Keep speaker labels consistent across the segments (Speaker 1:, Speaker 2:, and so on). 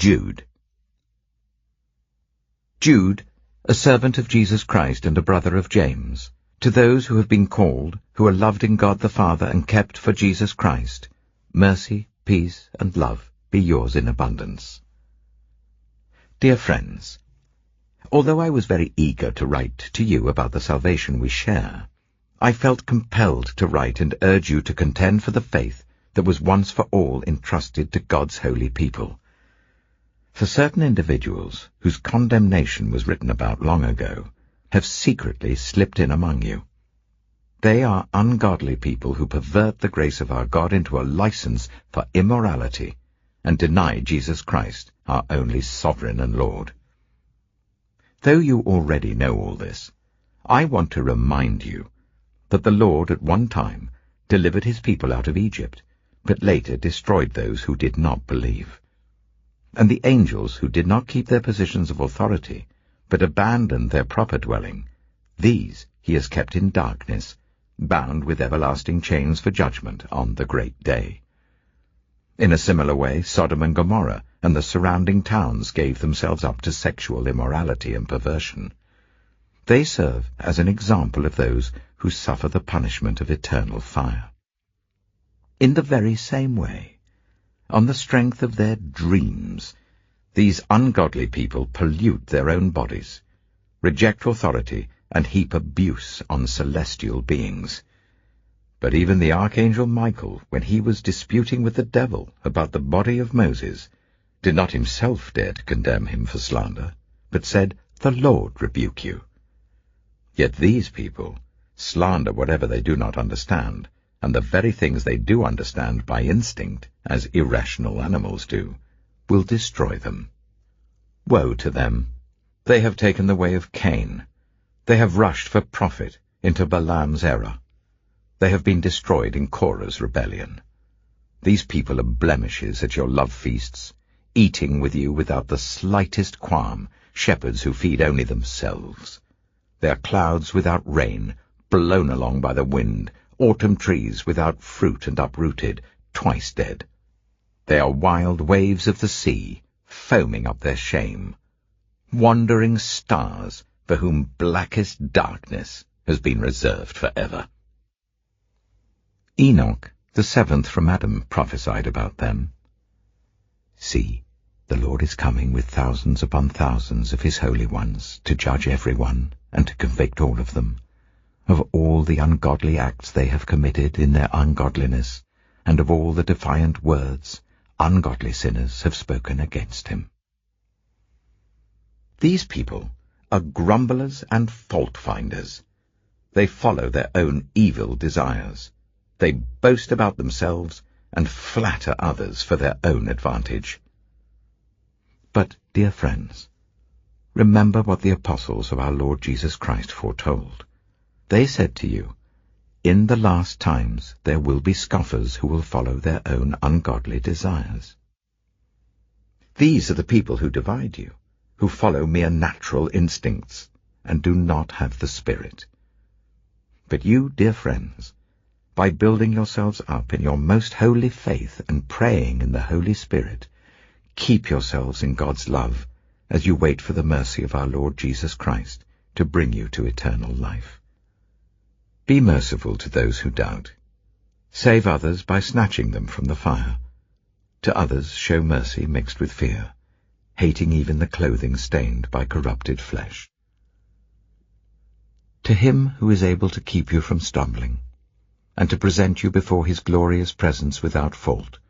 Speaker 1: Jude. Jude, a servant of Jesus Christ and a brother of James, to those who have been called, who are loved in God the Father and kept for Jesus Christ, mercy, peace, and love be yours in abundance. Dear friends, although I was very eager to write to you about the salvation we share, I felt compelled to write and urge you to contend for the faith that was once for all entrusted to God's holy people. For certain individuals, whose condemnation was written about long ago, have secretly slipped in among you. They are ungodly people who pervert the grace of our God into a license for immorality and deny Jesus Christ, our only sovereign and Lord. Though you already know all this, I want to remind you that the Lord at one time delivered his people out of Egypt, but later destroyed those who did not believe. And the angels who did not keep their positions of authority, but abandoned their proper dwelling, these he has kept in darkness, bound with everlasting chains for judgment on the great day. In a similar way, Sodom and Gomorrah and the surrounding towns gave themselves up to sexual immorality and perversion. They serve as an example of those who suffer the punishment of eternal fire. In the very same way, on the strength of their dreams, these ungodly people pollute their own bodies, reject authority, and heap abuse on celestial beings. But even the archangel Michael, when he was disputing with the devil about the body of Moses, did not himself dare to condemn him for slander, but said, "The Lord rebuke you." Yet these people slander whatever they do not understand, and the very things they do understand by instinct, as irrational animals do, will destroy them. Woe to them! They have taken the way of Cain. They have rushed for profit into Balaam's error. They have been destroyed in Korah's rebellion. These people are blemishes at your love feasts, eating with you without the slightest qualm, shepherds who feed only themselves. They are clouds without rain, blown along by the wind, autumn trees without fruit and uprooted, twice dead. They are wild waves of the sea, foaming up their shame, wandering stars for whom blackest darkness has been reserved forever. Enoch, the seventh from Adam, prophesied about them. See, the Lord is coming with thousands upon thousands of his holy ones to judge everyone and to convict all of them, of all the ungodly acts they have committed in their ungodliness, and of all the defiant words ungodly sinners have spoken against him. These people are grumblers and fault-finders. They follow their own evil desires. They boast about themselves and flatter others for their own advantage. But, dear friends, remember what the apostles of our Lord Jesus Christ foretold. They said to you, "In the last times there will be scoffers who will follow their own ungodly desires." These are the people who divide you, who follow mere natural instincts and do not have the Spirit. But you, dear friends, by building yourselves up in your most holy faith and praying in the Holy Spirit, keep yourselves in God's love as you wait for the mercy of our Lord Jesus Christ to bring you to eternal life. Be merciful to those who doubt. Save others by snatching them from the fire. To others show mercy mixed with fear, hating even the clothing stained by corrupted flesh. To him who is able to keep you from stumbling, and to present you before his glorious presence without fault,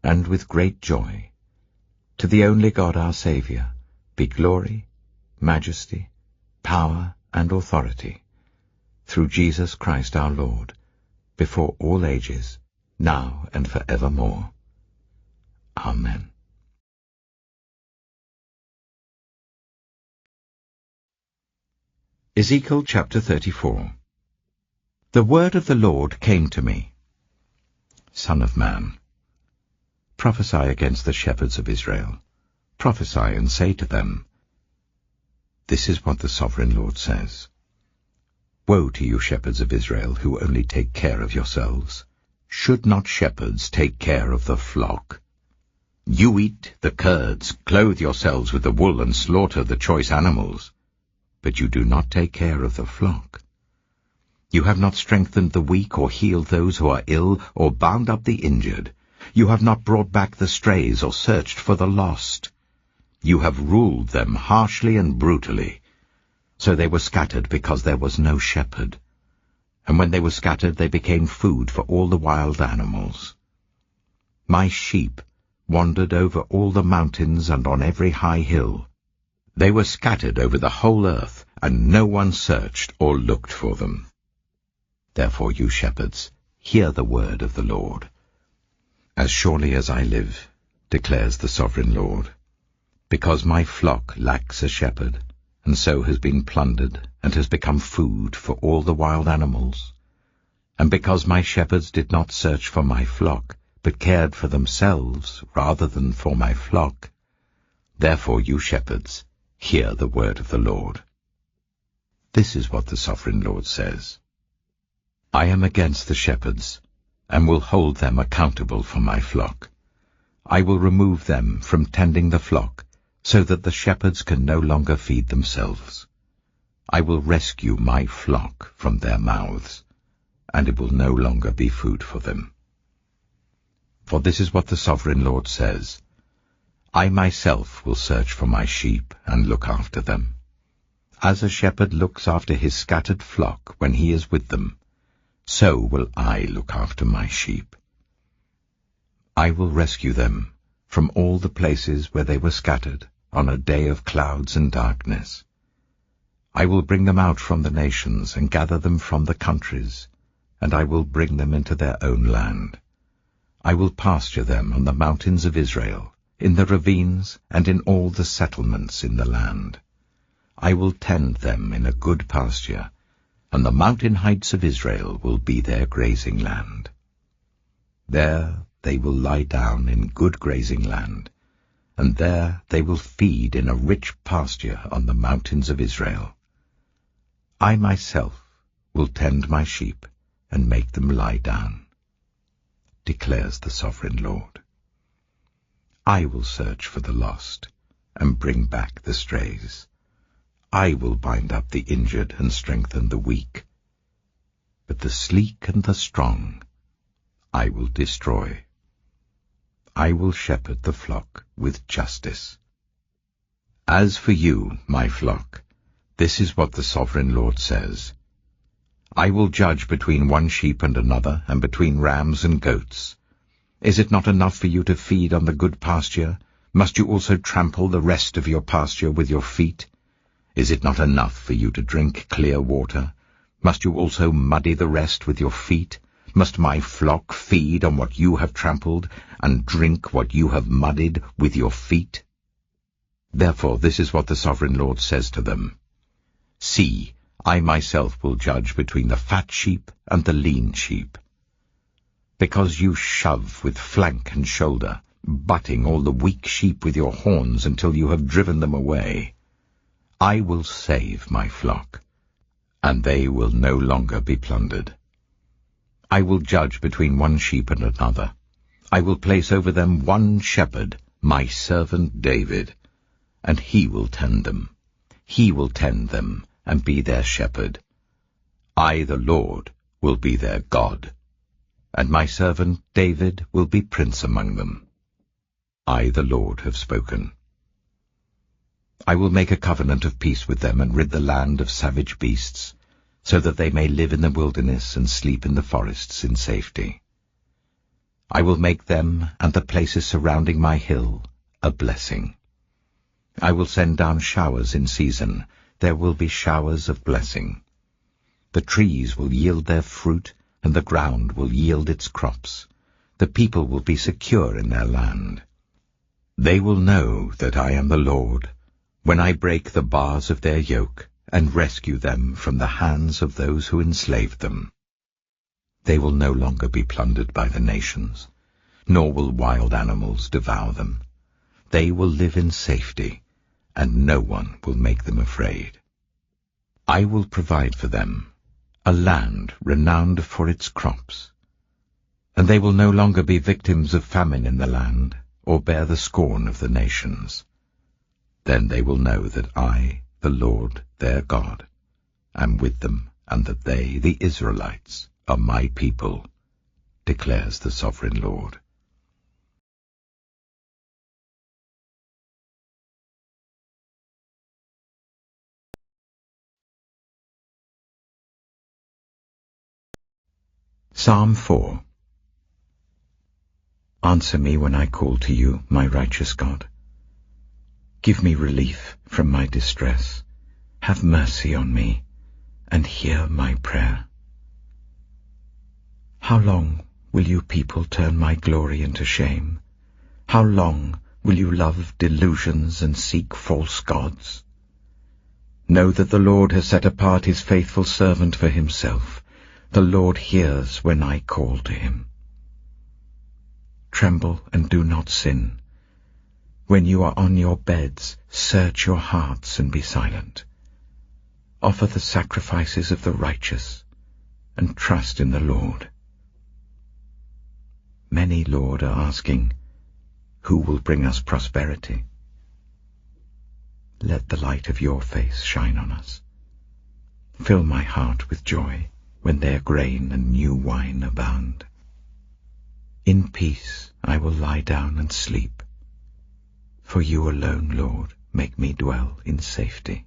Speaker 1: and with great joy, to the only God our Saviour, be glory, majesty, power, and authority, through Jesus Christ our Lord, before all ages, now and forevermore. Amen. Ezekiel chapter 34. The word of the Lord came to me. Son of man, prophesy against the shepherds of Israel. Prophesy and say to them, "This is what the sovereign Lord says. Woe to you, shepherds of Israel, who only take care of yourselves. Should not shepherds take care of the flock? You eat the curds, clothe yourselves with the wool, and slaughter the choice animals, but you do not take care of the flock. You have not strengthened the weak, or healed those who are ill, or bound up the injured. You have not brought back the strays, or searched for the lost. You have ruled them harshly and brutally. So they were scattered because there was no shepherd. And when they were scattered, they became food for all the wild animals. My sheep wandered over all the mountains and on every high hill. They were scattered over the whole earth, and no one searched or looked for them. Therefore, you shepherds, hear the word of the Lord. As surely as I live, declares the sovereign Lord, because my flock lacks a shepherd, and so has been plundered, and has become food for all the wild animals, and because my shepherds did not search for my flock, but cared for themselves rather than for my flock, therefore you shepherds, hear the word of the Lord. This is what the sovereign Lord says. I am against the shepherds, and will hold them accountable for my flock. I will remove them from tending the flock, so that the shepherds can no longer feed themselves. I will rescue my flock from their mouths, and it will no longer be food for them. For this is what the sovereign Lord says, I myself will search for my sheep and look after them. As a shepherd looks after his scattered flock when he is with them, so will I look after my sheep. I will rescue them from all the places where they were scattered on a day of clouds and darkness. I will bring them out from the nations and gather them from the countries, and I will bring them into their own land. I will pasture them on the mountains of Israel, in the ravines, and in all the settlements in the land. I will tend them in a good pasture, and the mountain heights of Israel will be their grazing land. There they will lie down in good grazing land, and there they will feed in a rich pasture on the mountains of Israel. I myself will tend my sheep and make them lie down, declares the sovereign Lord. I will search for the lost and bring back the strays. I will bind up the injured and strengthen the weak. But the sleek and the strong I will destroy. I will shepherd the flock with justice. As for you, my flock, this is what the sovereign Lord says. I will judge between one sheep and another, and between rams and goats. Is it not enough for you to feed on the good pasture? Must you also trample the rest of your pasture with your feet? Is it not enough for you to drink clear water? Must you also muddy the rest with your feet? Must my flock feed on what you have trampled, and drink what you have muddied with your feet? Therefore this is what the sovereign Lord says to them. See, I myself will judge between the fat sheep and the lean sheep. Because you shove with flank and shoulder, butting all the weak sheep with your horns until you have driven them away, I will save my flock, and they will no longer be plundered. I will judge between one sheep and another. I will place over them one shepherd, my servant David, and he will tend them. He will tend them and be their shepherd. I, the Lord, will be their God, and my servant David will be prince among them. I, the Lord, have spoken. I will make a covenant of peace with them and rid the land of savage beasts, so that they may live in the wilderness and sleep in the forests in safety. I will make them and the places surrounding my hill a blessing. I will send down showers in season. There will be showers of blessing. The trees will yield their fruit, and the ground will yield its crops. The people will be secure in their land. They will know that I am the Lord, when I break the bars of their yoke and rescue them from the hands of those who enslaved them. They will no longer be plundered by the nations, nor will wild animals devour them. They will live in safety, and no one will make them afraid. I will provide for them a land renowned for its crops, and they will no longer be victims of famine in the land, or bear the scorn of the nations. Then they will know that I, the Lord their God, am with them, and that they, the Israelites, are my people, declares the Sovereign Lord. Psalm 4. Answer me when I call to you, my righteous God. Give me relief from my distress. Have mercy on me, and hear my prayer. How long will you people turn my glory into shame? How long will you love delusions and seek false gods? Know that the Lord has set apart his faithful servant for himself. The Lord hears when I call to him. Tremble and do not sin. When you are on your beds, search your hearts and be silent. Offer the sacrifices of the righteous, and trust in the Lord. Many, Lord, are asking, who will bring us prosperity? Let the light of your face shine on us. Fill my heart with joy when their grain and new wine abound. In peace I will lie down and sleep. For you alone, Lord, make me dwell in safety.